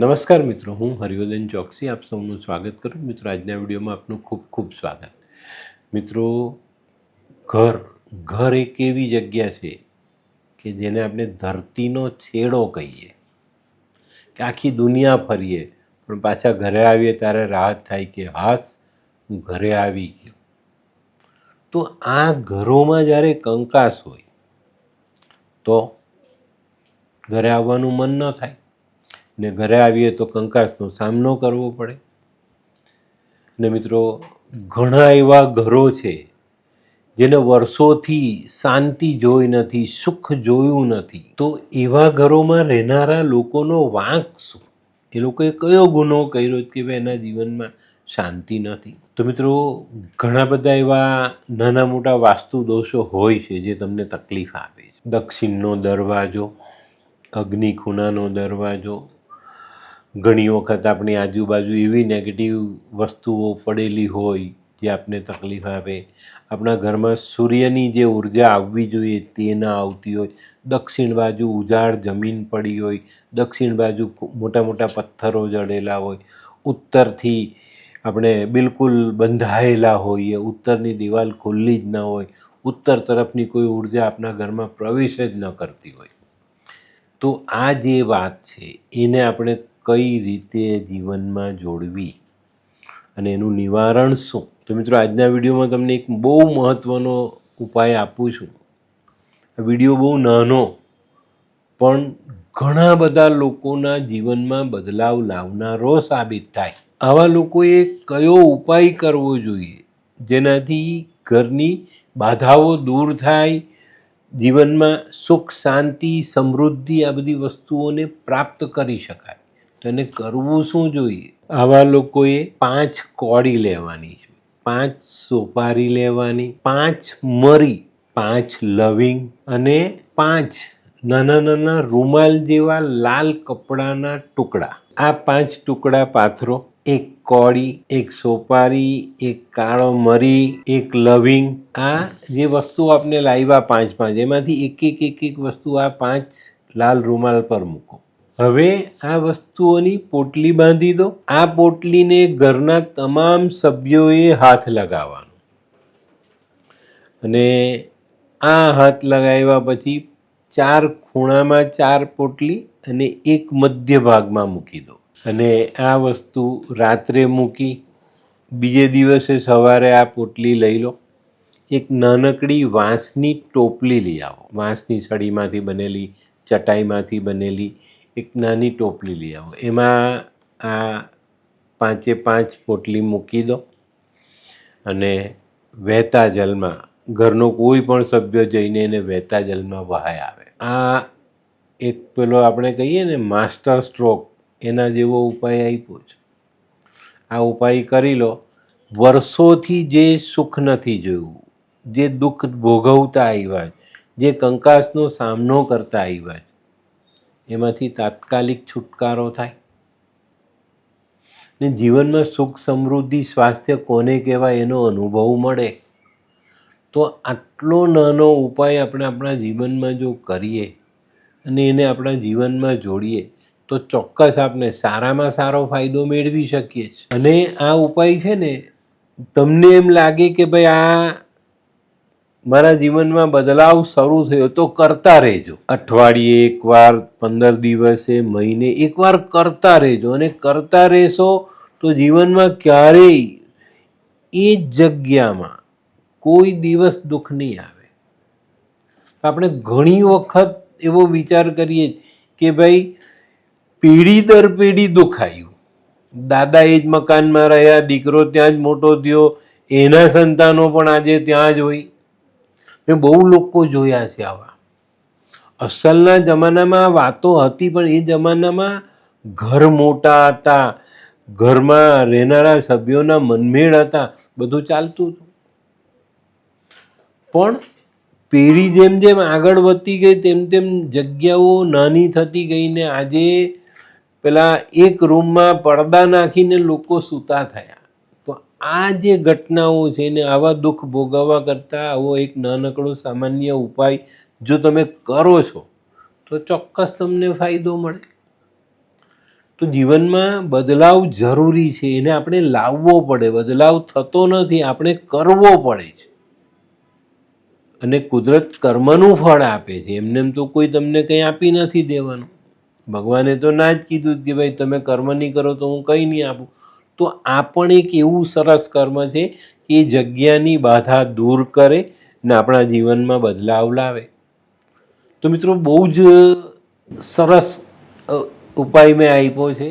નમસ્કાર મિત્રો, હું હરિવર્ધન ચોકસી આપ સૌનું સ્વાગત કરું. મિત્રો, આજના વિડીયોમાં આપનું ખૂબ ખૂબ સ્વાગત. મિત્રો, ઘર એક એવી જગ્યા છે કે જેને આપણે ધરતીનો છેડો કહીએ, કે આખી દુનિયા ફરીએ પણ પાછા ઘરે આવીએ ત્યારે રાહત થાય કે હાશ, હું ઘરે આવી ગયો. તો આ ઘરોમાં જ્યારે કંકાસ હોય તો ઘરે આવવાનું મન ન થાય, ને ઘરે આવીએ તો કંકાસનો સામનો કરવો પડે. ને મિત્રો, ઘણા એવા ઘરો છે જેને વર્ષોથી શાંતિ જોઈ નથી, સુખ જોયું નથી. તો એવા ઘરોમાં રહેનારા લોકોનો વાંક શું? એ લોકોએ કયો ગુનો કર્યો કે ભાઈ એના જીવનમાં શાંતિ નથી? તો મિત્રો, ઘણા બધા એવા નાના મોટા વાસ્તુ દોષો હોય છે જે તમને તકલીફ આપે છે. દક્ષિણનો દરવાજો, અગ્નિ ખૂણાનો દરવાજો, ઘણી વખત આપણી આજુબાજુ એવી નેગેટિવ વસ્તુઓ પડેલી હોય જે આપને તકલીફ આપે. આપણા ઘરમાં સૂર્યની જે ઉર્જા આવવી જોઈએ તે ના આવતી હોય. દક્ષિણ બાજુ ઉજાડ જમીન પડી હોય, દક્ષિણ બાજુ મોટા મોટા પથ્થરો જડેલા હોય, ઉત્તરથી આપણે બિલકુલ બંધાયેલા હોઈએ, ઉત્તરની દિવાલ ખુલ્લી જ ન હોય, ઉત્તર તરફની કોઈ ઉર્જા આપણા ઘરમાં પ્રવેશ જ ન કરતી હોય. તો આ જે વાત છે એને આપણે કઈ રીતે જીવનમાં જોડવી અને એનું નિવારણ શું? તો મિત્રો, આજના વિડીયોમાં તમને એક બહુ મહત્ત્વનો ઉપાય આપું છું. આ વિડીયો બહુ નાનો પણ ઘણા બધા લોકોના જીવનમાં બદલાવ લાવનારો સાબિત થાય. આવા લોકોએ કયો ઉપાય કરવો જોઈએ જેનાથી ઘરની બાધાઓ દૂર થાય, જીવનમાં સુખ, શાંતિ, સમૃદ્ધિ આ બધી વસ્તુઓને પ્રાપ્ત કરી શકાય? તો એને કરવું શું જોઈએ? આવા લોકોએ 5 કોળી લેવાની છે, 5 સોપારી લેવાની, 5 મરી, 5 લવિંગ અને 5 નાના નાના રૂમાલ જેવા લાલ કપડાના ટુકડા. આ 5 ટુકડા પાથરો. 1 કોળી, 1 સોપારી, 1 કાળો મરી, 1 લવિંગ. આ જે વસ્તુ આપણે લાવ્યા 5 એમાંથી એક વસ્તુ આ 5 લાલ રૂમાલ પર મૂકો. હવે આ વસ્તુઓની પોટલી બાંધી દો. આ પોટલીને ઘરના તમામ સભ્યોએ હાથ લગાવવાનો, અને આ હાથ લગાવ્યા પછી 4 ખૂણામાં 4 પોટલી અને 1 મધ્ય ભાગમાં મૂકી દો. અને આ વસ્તુ રાત્રે મૂકી બીજે દિવસે સવારે આ પોટલી લઈ લો. એક નાનકડી વાંસની ટોપલી લઈ આવો, વાંસની સળીમાંથી બનેલી, ચટાઈમાંથી બનેલી એક નાની ટોપલી લઈ આવો. એમાં આ 5 પોટલી મૂકી દો અને વહેતા જલમાં ઘરનો કોઈ પણ સભ્ય જઈને એને વહેતા જલમાં વહાય આવે. આ એક પેલો આપણે કહીએ ને માસ્ટર સ્ટ્રોક, એના જેવો ઉપાય આપ્યો છે. આ ઉપાય કરી લો. વર્ષોથી જે સુખ નથી જોયું, જે દુઃખ ભોગવતા આવ્યા, જે કંકાસનો સામનો કરતા આવ્યા, એમાંથી તાત્કાલિક છુટકારો થાય ને જીવનમાં સુખ, સમૃદ્ધિ, સ્વાસ્થ્ય કોને કહેવાય એનો અનુભવ મળે. તો આટલો નાનો ઉપાય આપણે આપણા જીવનમાં જો કરીએ અને એને આપણા જીવનમાં જોડીએ તો ચોક્કસ આપણે સારામાં સારો ફાયદો મેળવી શકીએ છીએ. અને આ ઉપાય છે ને, તમને એમ લાગે કે ભાઈ આ મારા જીવનમાં બદલાવ શરૂ થયો તો કરતા રહેજો. અઠવાડિયે એકવાર, 15 દિવસે, મહિને એકવાર કરતા રહેજો. અને કરતા રહેશો તો જીવનમાં ક્યારેય એ જગ્યામાં કોઈ દિવસ દુઃખ નહીં આવે. આપણે ઘણી વખત એવો વિચાર કરીએ કે ભાઈ પેઢી દર પેઢી દુઃખ આવ્યું, દાદા એ જ મકાનમાં રહ્યા, દીકરો ત્યાં જ મોટો થયો, એના સંતાનો પણ આજે ત્યાં જ હોય. મેં બહુ લોકો જોયા છે આવા. અસલના જમાનામાં આ વાતો હતી, પણ એ જમાનામાં ઘર મોટા હતા, ઘરમાં રહેનારા સભ્યોના મનમેળ હતા, બધું ચાલતું હતું. પણ પેઢી જેમ જેમ આગળ વધતી ગઈ તેમ તેમ જગ્યાઓ નાની થતી ગઈ ને આજે પેલા એક રૂમમાં પડદા નાખીને લોકો સૂતા થયા. તો આ જે ઘટનાઓ છે ને, આવા દુઃખ ભોગવવા કરતાં આવો એક નાનકડો સામાન્ય ઉપાય જો તમે કરો છો તો ચોક્કસ તમને ફાયદો મળે. તો જીવનમાં બદલાવ જરૂરી છે, એને આપણે લાવવો પડે. બદલાવ થતો નથી, આપણે કરવો પડે છે. અને કુદરત કર્મનું ફળ આપે છે, એમને તો કોઈ તમને કંઈ આપી નથી દેવાનું. ભગવાને તો ના જ કીધું કે ભાઈ તમે કર્મ નહીં કરો તો હું કંઈ નહીં આપું. તો આ પણ એક એવું સરસ કર્મ છે કે એ જગ્યાની બાધા દૂર કરે ને આપણા જીવનમાં બદલાવ લાવે. તો મિત્રો બહુ જ સરસ ઉપાય મેં આપ્યો છે.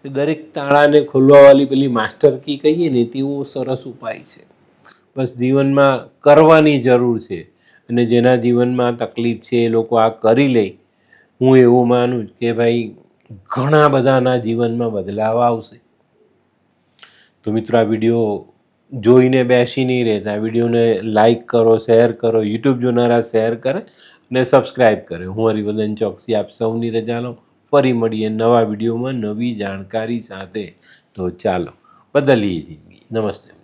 દરેક તાળાને ખોલવાવાળી પેલી માસ્ટર કી કહીએ ને તેવો સરસ ઉપાય છે. બસ જીવનમાં કરવાની જરૂર છે. અને જેના જીવનમાં તકલીફ છે એ લોકો આ કરી લે, હું એવું માનું કે ભાઈ ઘણા બધાના જીવનમાં બદલાવ આવશે. તો મિત્રો આ વિડીયો જોઈને બેસી નહીં રહેતા, આ વિડીયોને લાઈક કરો, શેર કરો, યુટ્યુબ જોનારા શેર કરે અને સબસ્ક્રાઈબ કરે. હું હરિવર્ધન ચોકસી આપ સૌની રજા લઉં. ફરી મળીએ નવા વિડીયોમાં નવી જાણકારી સાથે. તો ચાલો બદલીએ જિંદગી. નમસ્તે.